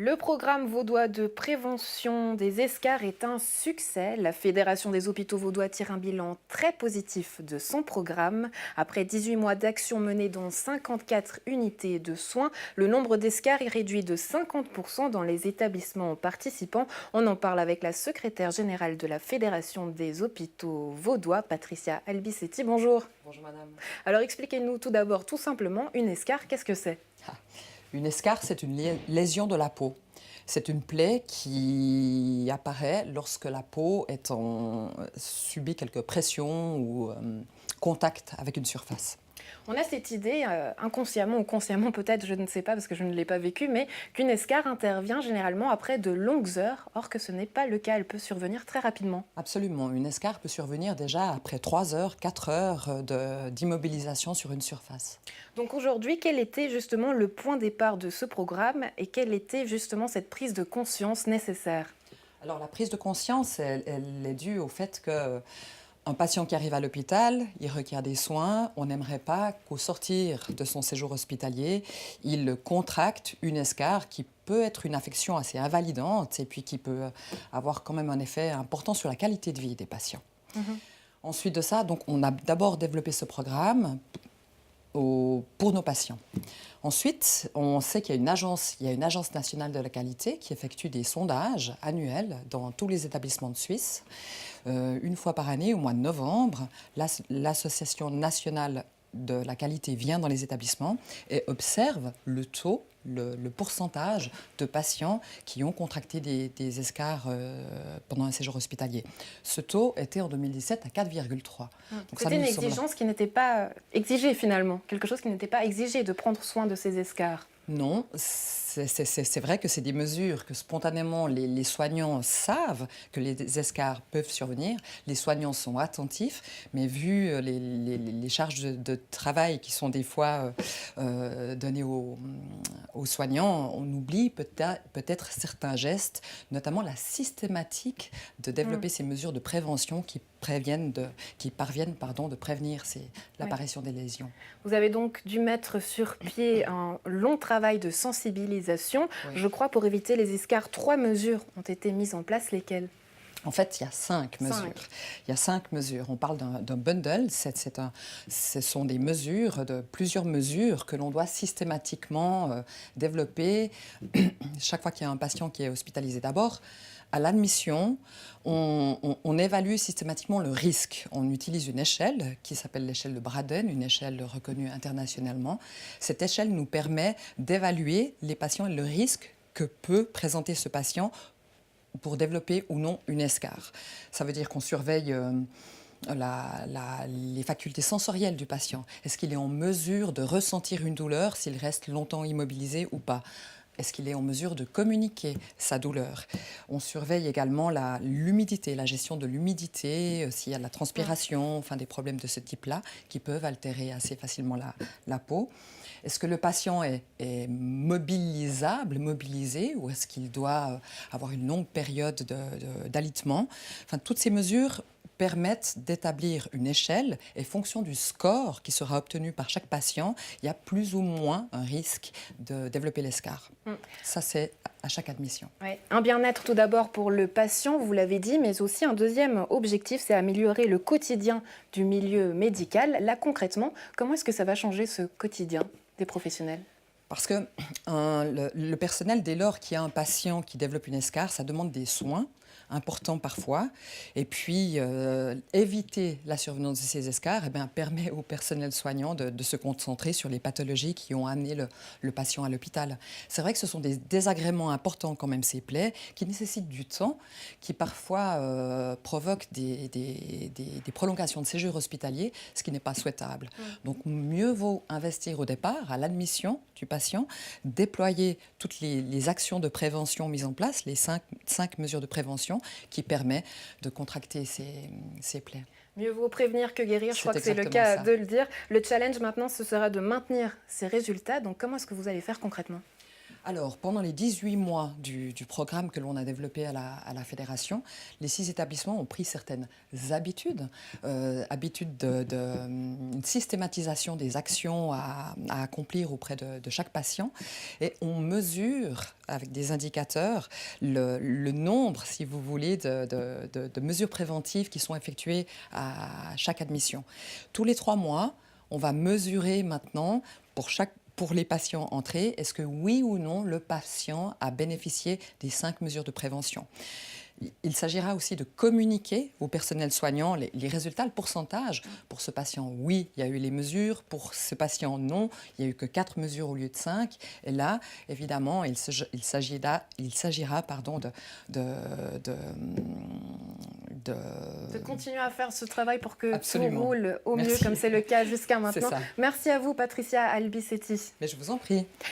Le programme vaudois de prévention des escarres est un succès. La Fédération des hôpitaux vaudois tire un bilan très positif de son programme. Après 18 mois d'action menée dans 54 unités de soins, le nombre d'escarres est réduit de 50% dans les établissements participants. On en parle avec la secrétaire générale de la Fédération des hôpitaux vaudois, Patricia Albisetti. Bonjour. Bonjour madame. Alors expliquez-nous tout d'abord, tout simplement, une escarre, qu'est-ce que c'est ? Une escarre, c'est une lésion de la peau. C'est une plaie qui apparaît lorsque la peau subit quelques pressions ou contact avec une surface. On a cette idée, inconsciemment ou consciemment peut-être, je ne sais pas parce que je ne l'ai pas vécu, mais qu'une escarre intervient généralement après de longues heures, or que ce n'est pas le cas, elle peut survenir très rapidement. Absolument, une escarre peut survenir déjà après 3 heures, 4 heures d'immobilisation sur une surface. Donc aujourd'hui, quel était justement le point départ de ce programme et quelle était justement cette prise de conscience nécessaire ? Alors la prise de conscience, elle est due au fait que un patient qui arrive à l'hôpital, il requiert des soins. On n'aimerait pas qu'au sortir de son séjour hospitalier, il contracte une escarre qui peut être une affection assez invalidante et puis qui peut avoir quand même un effet important sur la qualité de vie des patients. Ensuite de ça, donc, on a d'abord développé ce programme pour nos patients. Ensuite, on sait qu'il y a une agence nationale de la qualité qui effectue des sondages annuels dans tous les établissements de Suisse. Une fois par année, au mois de novembre, l'Association nationale de la qualité vient dans les établissements et observe le taux, le pourcentage de patients qui ont contracté des escarres pendant un séjour hospitalier. Ce taux était en 2017 à 4,3. C'était une exigence qui n'était pas exigée finalement, quelque chose qui n'était pas exigé de prendre soin de ces escarres. Non, c'est vrai que c'est des mesures que spontanément les soignants savent que les escarres peuvent survenir. Les soignants sont attentifs, mais vu les charges de travail qui sont des fois données aux soignants, on oublie peut-être certains gestes, notamment la systématique de développer ces mesures de prévention qui parviennent de prévenir l'apparition des lésions. Vous avez donc dû mettre sur pied un long travail de sensibilisation. Oui. Je crois pour éviter les escarres, 3 mesures ont été mises en place. Lesquelles ? En fait, il y a 5 mesures. Il y a 5 mesures. On parle d'un bundle. Ce sont des mesures, plusieurs mesures que l'on doit systématiquement développer chaque fois qu'il y a un patient qui est hospitalisé. D'abord, à l'admission, on évalue systématiquement le risque. On utilise une échelle qui s'appelle l'échelle de Braden, une échelle reconnue internationalement. Cette échelle nous permet d'évaluer les patients et le risque que peut présenter ce patient pour développer ou non une escarre. Ça veut dire qu'on surveille les facultés sensorielles du patient. Est-ce qu'il est en mesure de ressentir une douleur s'il reste longtemps immobilisé ou pas ? Est-ce qu'il est en mesure de communiquer sa douleur ? On surveille également l'humidité, la gestion de l'humidité, s'il y a de la transpiration, enfin des problèmes de ce type-là qui peuvent altérer assez facilement la peau. Est-ce que le patient est mobilisé, ou est-ce qu'il doit avoir une longue période d'alitement ? Enfin, toutes ces mesures permettent d'établir une échelle et fonction du score qui sera obtenu par chaque patient, il y a plus ou moins un risque de développer l'escarre. Ça, c'est à chaque admission. Ouais. Un bien-être tout d'abord pour le patient, vous l'avez dit, mais aussi un deuxième objectif, c'est améliorer le quotidien du milieu médical. Là, concrètement, comment est-ce que ça va changer ce quotidien des professionnels ? Parce que le personnel, dès lors qu'il y a un patient qui développe une escarre, ça demande des soins importants parfois. Et puis, éviter la survenance de ces escarres permet au personnel soignant de se concentrer sur les pathologies qui ont amené le patient à l'hôpital. C'est vrai que ce sont des désagréments importants quand même, ces plaies, qui nécessitent du temps, qui parfois provoquent des prolongations de séjour hospitalier, ce qui n'est pas souhaitable. Donc, mieux vaut investir au départ, à l'admission du patient, déployer toutes les actions de prévention mises en place, les 5 mesures de prévention qui permet de contracter ces plaies. Mieux vaut prévenir que guérir, je crois que c'est le cas de le dire. Le challenge maintenant, ce sera de maintenir ces résultats. Donc comment est-ce que vous allez faire concrètement ? Alors, pendant les 18 mois du programme que l'on a développé à la Fédération, les 6 établissements ont pris certaines habitudes, habitudes une systématisation des actions à accomplir auprès de chaque patient. Et on mesure avec des indicateurs le nombre, si vous voulez, de mesures préventives qui sont effectuées à chaque admission. Tous les 3 mois, on va mesurer maintenant pour les patients entrés, est-ce que oui ou non le patient a bénéficié des 5 mesures de prévention. Il s'agira aussi de communiquer au personnel soignant les résultats, le pourcentage. Pour ce patient, oui, il y a eu les mesures. Pour ce patient, non, il n'y a eu que 4 mesures au lieu de 5. Et là, évidemment, il s'agira de continuer à faire ce travail pour que Absolument. tout roule au mieux, comme c'est le cas jusqu'à maintenant. C'est ça. Merci à vous, Patricia Albisetti. Mais je vous en prie.